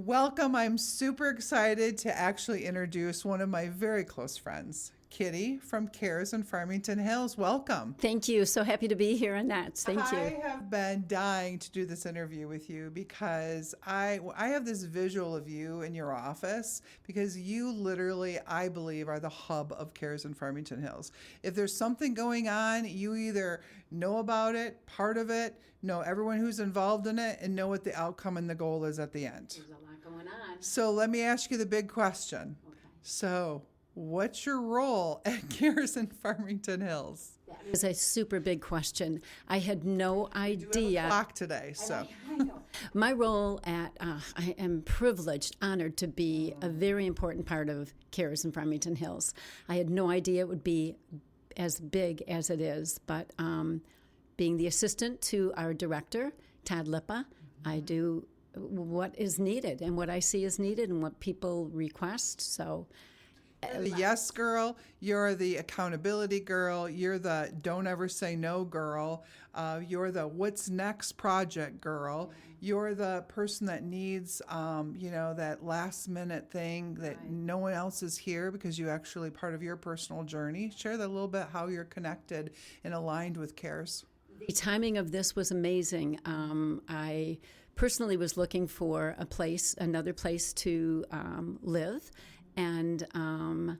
Welcome. I'm super excited to actually introduce one of my very close friends, Kitty from Cares in Farmington Hills. Welcome. Thank you. So happy to be here, Annette. Thank you. I have been dying to do this interview with you because I have this visual of you in your office because you literally, I believe, are the hub of Cares in Farmington Hills. If there's something going on, you either know about it, part of it, know everyone who's involved in it, and know what the outcome and the goal is at the end. There's a lot going on. So let me ask you the big question. Okay. So what's your role at Cares in Farmington Hills? That is a super big question. I had no We do have a idea. clock today, so. I know. My role I am privileged, honored to be a very important part of Cares in Farmington Hills. I had no idea it would be as big as it is, but being the assistant to our director, Todd Lippa, I do what is needed and what I see is needed and what people request. So You're the yes girl, you're the accountability girl, you're the don't ever say no girl, you're the what's next project girl, you're the person that needs, that last minute thing that no one else is here because you actually part of your personal journey. Share that a little bit how you're connected and aligned with Cares. the timing of this was amazing. I personally was looking for another place to live, and I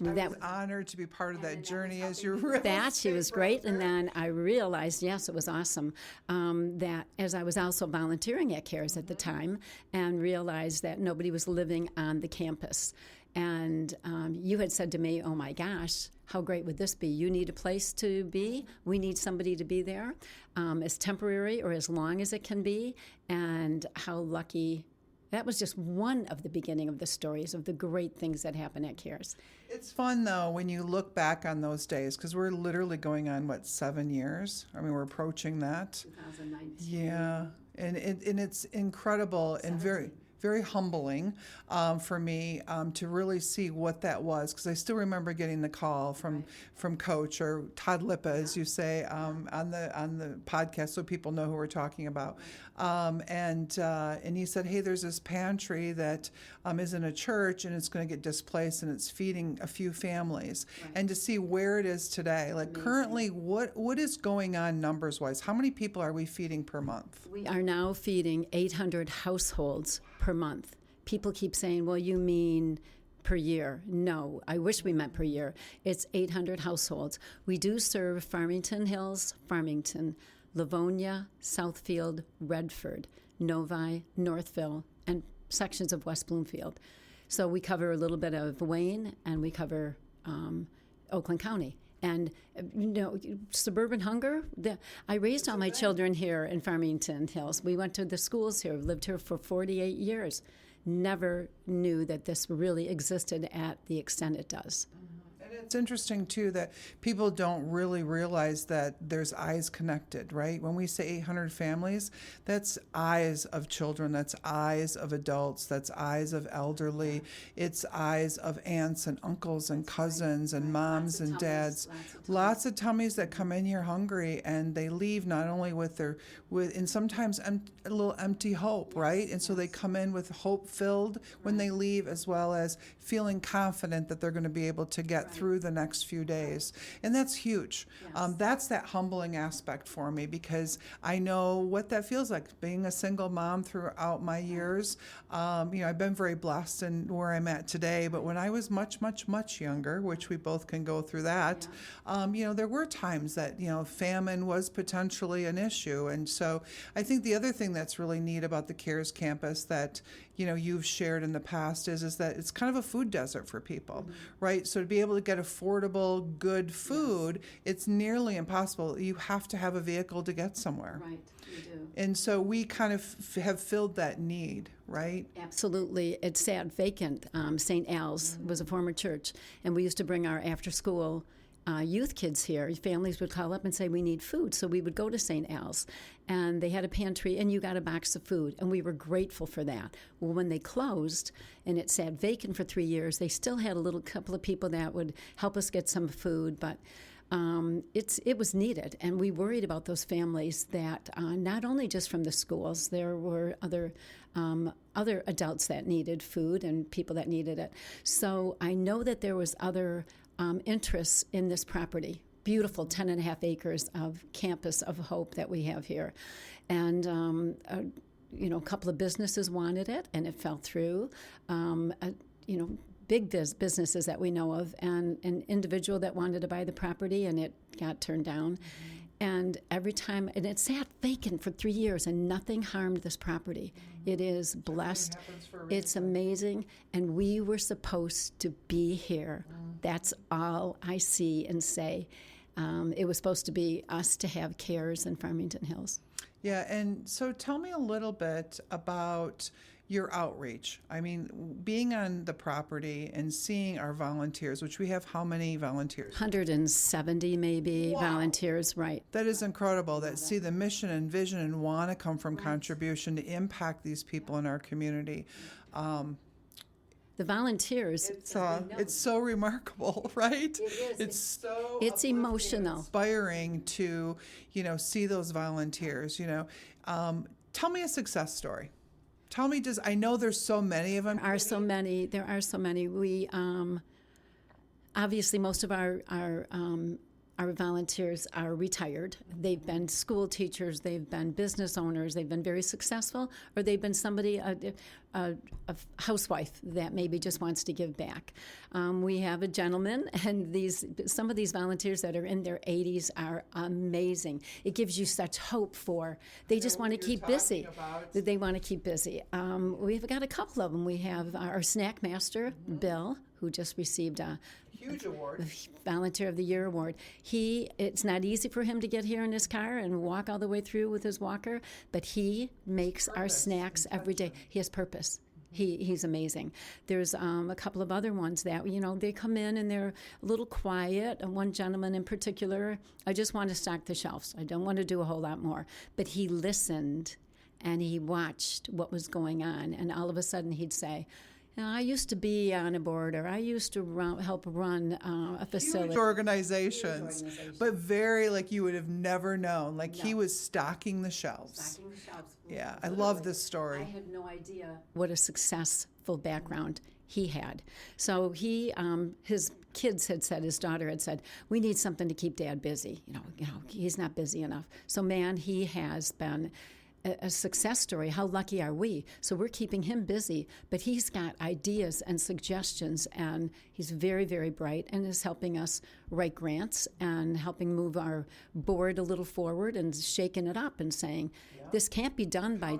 was honored to be part of that journey as your real she was estate great. broker. And then I realized, yes, it was awesome, that as I was also volunteering at CARES at the time and realized that nobody was living on the campus. And you had said to me, oh my gosh, how great would this be? You need a place to be. We need somebody to be there as temporary or as long as it can be. And how lucky. That was just one of the beginning of the stories of the great things that happen at CARES. It's fun, though, when you look back on those days, because we're literally going on, 7 years? I mean, we're approaching that. 2019. Yeah, and it's incredible and very, very humbling for me to really see what that was, because I still remember getting the call from Coach or Todd Lippa, as you say, on the podcast, so people know who we're talking about. And he said, hey, there's this pantry that is in a church and it's going to get displaced and it's feeding a few families. Right. And to see where it is today, like Amazing. currently, what is going on numbers wise? How many people are we feeding per month? We are now feeding 800 households per month. People keep saying, well, you mean per year. No, I wish we meant per year. It's 800 households. We do serve Farmington Hills, Farmington, Livonia, Southfield, Redford, Novi, Northville, and sections of West Bloomfield. So we cover a little bit of Wayne, and we cover Oakland County. And, suburban hunger, I raised all my children here in Farmington Hills. We went to the schools here, lived here for 48 years. Never knew that this really existed at the extent it does. It's interesting, too, that people don't really realize that there's eyes connected, right? When we say 800 families, that's eyes of children, that's eyes of adults, that's eyes of elderly, it's eyes of aunts and uncles and cousins and moms and dads. Lots of tummies that come in here hungry, and they leave not only and sometimes a little empty hope, right? And so they come in with hope filled when they leave, as well as feeling confident that they're going to be able to get through the next few days. And that's huge. Yes. That's that humbling aspect for me, because I know what that feels like, being a single mom throughout my years. I've been very blessed in where I'm at today, but when I was much, much, much younger, which we both can go through that, there were times that, famine was potentially an issue. And so I think the other thing that's really neat about the CARES campus that, you've shared in the past is that it's kind of a food desert for people, right? So to be able to get affordable, good food, it's nearly impossible. You have to have a vehicle to get somewhere. Right, you do. And so we kind of have filled that need, right? Absolutely. It sat vacant. St. Al's was a former church, and we used to bring our after-school youth kids here. Families would call up and say, we need food. So we would go to St. Al's, and they had a pantry, and you got a box of food, and we were grateful for that. Well, when they closed and it sat vacant for 3 years, they still had a couple of people that would help us get some food, but it was needed, and we worried about those families that not only just from the schools, there were other adults that needed food and people that needed it. So I know that there was other interests in this property. Beautiful 10.5 acres of campus of hope that we have here. And, a couple of businesses wanted it, and it fell through. Big businesses that we know of, and an individual that wanted to buy the property, and it got turned down. And every time, and it sat vacant for 3 years, and nothing harmed this property. It is blessed. It's amazing. And we were supposed to be here. That's all I see and say. It was supposed to be us to have cares in Farmington Hills. Yeah, and so tell me a little bit about your outreach. I mean, being on the property and seeing our volunteers, which we have how many volunteers? 170 maybe. Wow. Volunteers, right. That is incredible, that see the mission and vision and want to come from contribution to impact these people in our community. The volunteers. It's so remarkable, right? It is. It's so it's emotional, inspiring to see those volunteers. Tell me a success story. Tell me, I know there's so many of them. There are so many. We obviously most of our volunteers are retired. They've been school teachers, they've been business owners, they've been very successful, or they've been somebody, a housewife that maybe just wants to give back. We have a gentleman, and some of these volunteers that are in their 80s are amazing. It gives you such hope they just want to keep busy. They want to keep busy. We've got a couple of them. We have our snack master, Bill, who just received a huge award. Volunteer of the Year award. It's not easy for him to get here in his car and walk all the way through with his walker, but he makes our snacks every day. He has purpose. He's amazing. There's a couple of other ones that, they come in and they're a little quiet. And one gentleman in particular, I just want to stock the shelves. I don't want to do a whole lot more. But he listened and he watched what was going on. And all of a sudden he'd say, I used to be on a board, or I used to help run a facility. Huge organizations, but very you would have never known. No. He was stocking the shelves. Yeah, literally. I love this story. I had no idea what a successful background he had. So his kids had said, his daughter had said, we need something to keep Dad busy. He's not busy enough. So he has been a success story. How lucky are we? So we're keeping him busy, but he's got ideas and suggestions, and he's very, very bright and is helping us write grants and helping move our board a little forward and shaking it up and saying, this can't be done by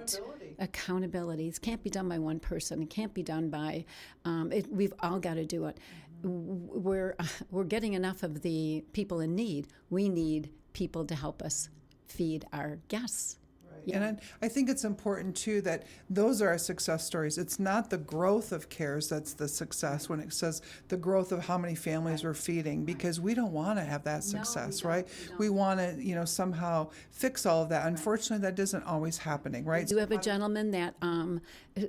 accountability. This can't be done by one person. It can't be done by, we've all got to do it. We're getting enough of the people in need. We need people to help us feed our guests. Yeah. And I think it's important, too, that those are our success stories. It's not the growth of CARES that's the success when it says the growth of how many families we're feeding, because we don't want to have that success, right? We want to, somehow fix all of that. Unfortunately, that isn't always happening, right? We do have a gentleman that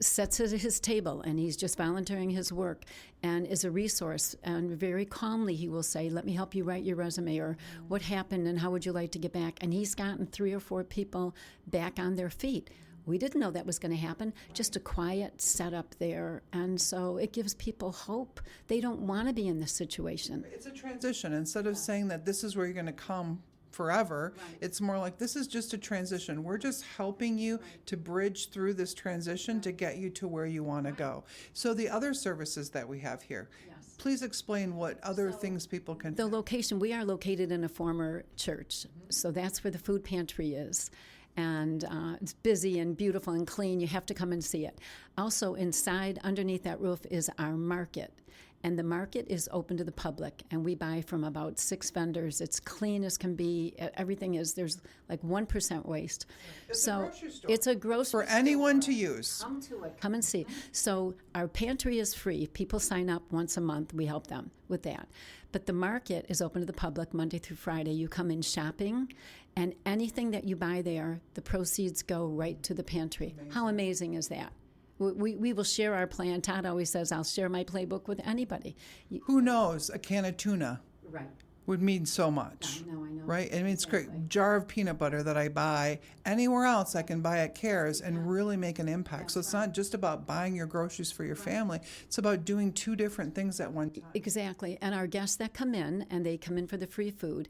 sits at his table, and he's just volunteering his work and is a resource. And very calmly he will say, let me help you write your resume, or what happened and how would you like to get back? And he's gotten 3 or 4 people back on their feet. We didn't know that was going to happen. Just a quiet setup there. And so it gives people hope. They don't want to be in this situation. It's a transition. Instead of saying that this is where you're going to come forever, it's more like this is just a transition. We're just helping you to bridge through this transition to get you to where you want to go. So the other services that we have here, please explain what other things people can do. The location, we are located in a former church. So that's where the food pantry is. And it's busy and beautiful and clean. You have to come and see it. Also inside, underneath that roof, is our market. And the market is open to the public, and we buy from about 6 vendors. It's clean as can be. Everything is, there's 1% waste. It's a grocery store. It's a grocery store. For anyone to use. Come to it. Come and see. So our pantry is free. People sign up once a month. We help them with that. But the market is open to the public Monday through Friday. You come in shopping, and anything that you buy there, the proceeds go right to the pantry. Amazing. How amazing is that? We will share our plan. Todd always says, I'll share my playbook with anybody. Who knows? A can of tuna. Right. would mean so much. I know. Right? I mean, it's Exactly. great. Jar of peanut butter that I buy anywhere else I can buy at Cares and really make an impact. So it's not just about buying your groceries for your family. It's about doing two different things at one time. Exactly. And our guests that come in, and they come in for the free food,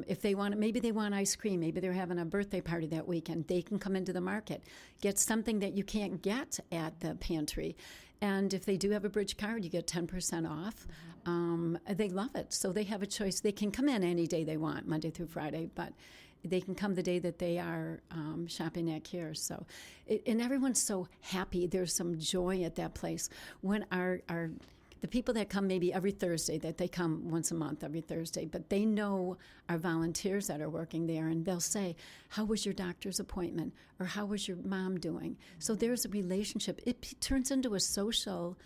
if they want, maybe they want ice cream, maybe they're having a birthday party that weekend, they can come into the market, get something that you can't get at the pantry. And if they do have a bridge card, you get 10% off. They love it. So they have a choice. They can come in any day they want, Monday through Friday, but they can come the day that they are shopping at Care. So, and everyone's so happy. There's some joy at that place. When the people that come maybe every Thursday, that they come once a month every Thursday, but they know our volunteers that are working there, and they'll say, how was your doctor's appointment? Or how was your mom doing? So there's a relationship. It turns into a social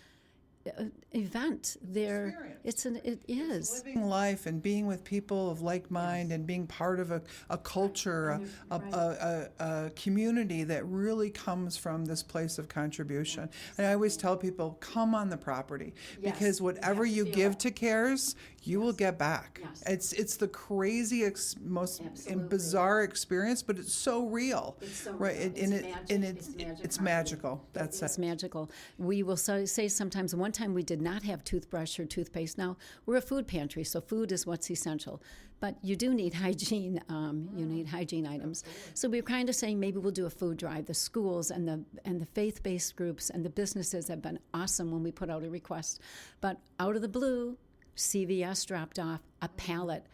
event there. It is Living life and being with people of like mind and being part of a culture, a community that really comes from this place of contribution. And I always tell people, come on the property, because whatever you give to Cares, you will get back. It's the craziest, most bizarre experience, but it's so real, right? It's magical. That's It's it. magical. We will say sometimes, one time we did not have toothbrush or toothpaste. Now, we're a food pantry, so food is what's essential. But you do need hygiene. You need hygiene items. So we were kind of saying maybe we'll do a food drive. The schools and the faith-based groups and the businesses have been awesome when we put out a request. But out of the blue, CVS dropped off a pallet.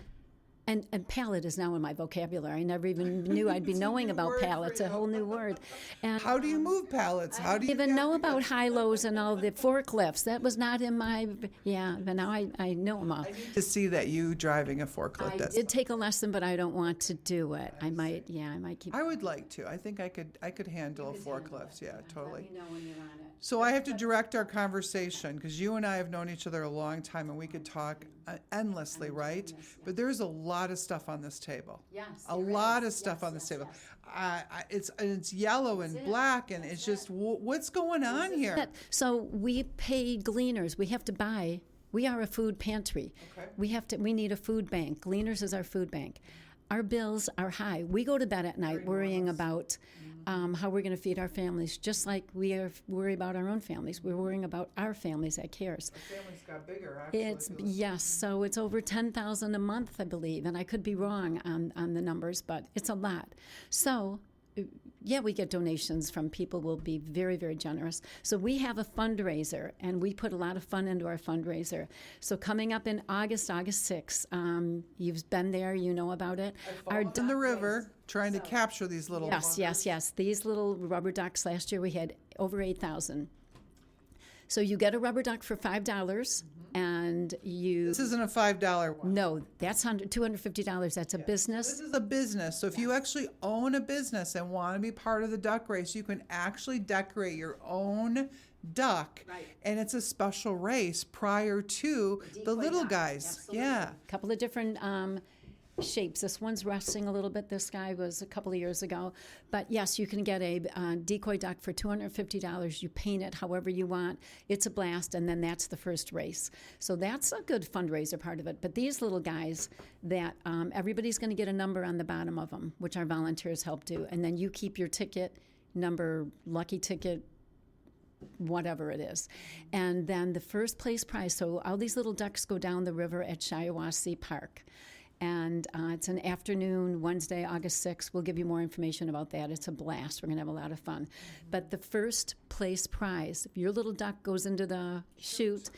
And pallet is now in my vocabulary. I never even knew I'd be knowing about pallets, a whole new word. And How do you move pallets? How do you even know about high-lows and all the forklifts. That was not in my, but now I know them all. to see that you driving a forklift? I That's did take a lesson, but I don't want to do it. I might keep. I would like to. I think I could handle a forklift. Yeah, totally. Let me know when you're on it. So I have to direct our conversation because you and I have known each other a long time and we could talk endlessly, right? But there's a lot of stuff on this table. Yes, A there lot is. of stuff Yes, on this yes, table. yes. It's yellow and black and it's just what's going on here? So we pay gleaners. We have to buy. We are a food pantry. Okay. We need a food bank. Gleaners is our food bank. Our bills are high. We go to bed at night worrying about how we're going to feed our families, just like we worry about our own families. We're worrying about our families at Cares. The family's got bigger, actually. Yes, so it's over $10,000 a month, I believe, and I could be wrong on the numbers, but it's a lot. So, yeah, we get donations from people who will be very, very generous. So we have a fundraiser, and we put a lot of fun into our fundraiser. So coming up in August 6th, you've been there, you know about it. In the river, trying to capture these little. Yes. These little rubber ducks, last year we had over 8,000. So you get a rubber duck for $5, and you... This isn't a $5 one. No, that's $250. That's a business. This is a business. So if you actually own a business and want to be part of the duck race, you can actually decorate your own duck. Right. And it's a special race prior to the little guys. Absolutely. Yeah. A couple of different shapes. This one's rusting a little bit. This guy was a couple of years ago. But yes, you can get a decoy duck for $250. You paint it however you want. It's a blast, and then that's the first race. So that's a good fundraiser part of it. But these little guys that everybody's going to get a number on the bottom of them, which our volunteers help do. And then you keep your ticket number, lucky ticket, whatever it is. And then the first place prize, so all these little ducks go down the river at Shiawassee Park. And it's an afternoon, Wednesday, August 6th. We'll give you more information about that. It's a blast. We're going to have a lot of fun. But the first place prize, if your little duck goes into the chute,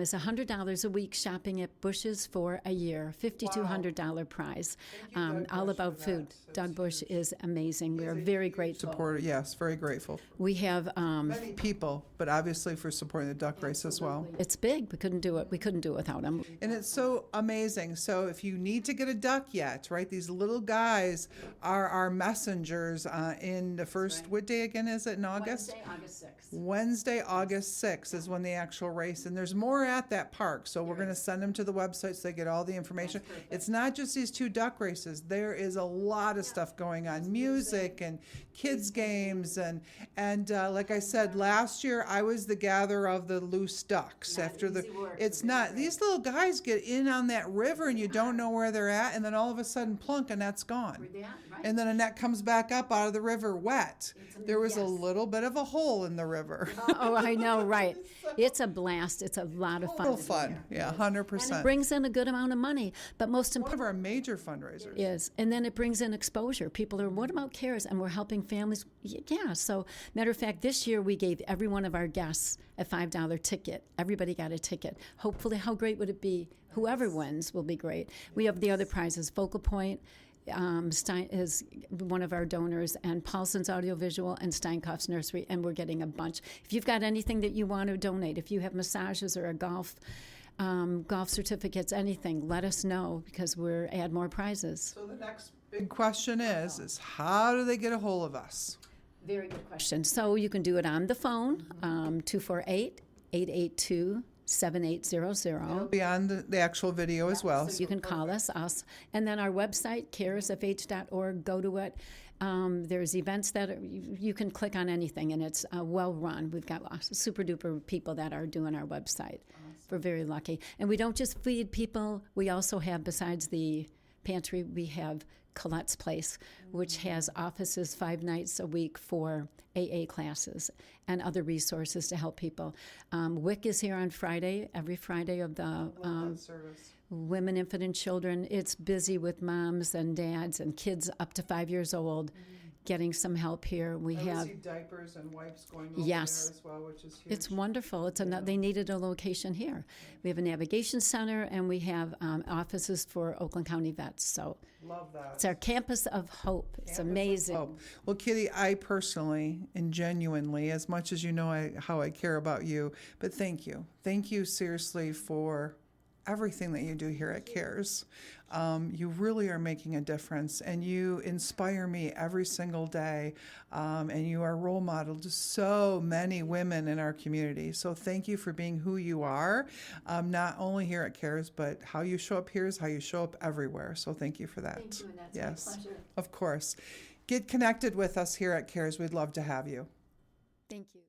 is $100 a week shopping at Bush's for a year, $5,200 prize. All about food. Doug Bush is amazing. We are very grateful. Supporter, yes, very grateful. We have Many people, but obviously for supporting the duck race as well. it's big. We couldn't do it. We couldn't do it without him. And it's so amazing. So if you need to get a duck yet, right, these little guys are our messengers in the first, what day again is it in August? August 6th. Wednesday, August 6th is when the actual race, and there's more at that park. So we're going to send them to the website so they get all the information. It's not just these 2 duck races. There is a lot of stuff going on, music and kids games. And like I said, last year I was the gatherer of the loose ducks. It's not, these little guys get in on that river and you don't know where they're at. And then all of a sudden plunk and that's gone. And then Annette comes back up out of the river wet. There was a little bit of a hole in the river. Oh, I know, right. It's a blast. It's a lot of fun. Real fun. Yeah, 100%. And it brings in a good amount of money. But most One of important our major fundraisers. is, and then it brings in exposure. People are, what about CARES? And we're helping families. Yeah. So, matter of fact, this year we gave every one of our guests a $5 ticket. Everybody got a ticket. Hopefully, how great would it be? Whoever wins will be great. We have the other prizes. Focal Point Stein is one of our donors, and Paulson's Audiovisual and Steinkauf's Nursery, and we're getting a bunch. If you've got anything that you want to donate, if you have massages or a golf certificates, anything, let us know because we're add more prizes. So the next big question is how do they get a hold of us? Very good question. So you can do it on the phone, 248-882-7800. It'll be on the actual video as well. So you can call us, and then our website, caresfh.org, go to it. There's events that you can click on anything, and it's well run. We've got super duper people that are doing our website. Awesome. We're very lucky. And we don't just feed people, we also have, besides the pantry, we have Colette's Place, which has offices 5 nights a week for AA classes and other resources to help people. WIC is here on Friday, every Friday of the Women, Infant, and Children. It's busy with moms and dads and kids up to 5 years old getting some help here. We have see diapers and wipes going over there as well, which is huge. It's wonderful. They needed a location here. We have a navigation center, and we have offices for Oakland County vets. So love that. It's our campus of hope. It's amazing. Well, Kitty, I personally and genuinely, as much as you know how I care about you, but thank you. Thank you seriously for everything that you do here at CARES. You really are making a difference, and you inspire me every single day, and you are a role model to so many women in our community. So thank you for being who you are, not only here at CARES, but how you show up here is how you show up everywhere. So thank you for that. Thank you, and that's yes, my pleasure. Of course. Get connected with us here at CARES. We'd love to have you. Thank you.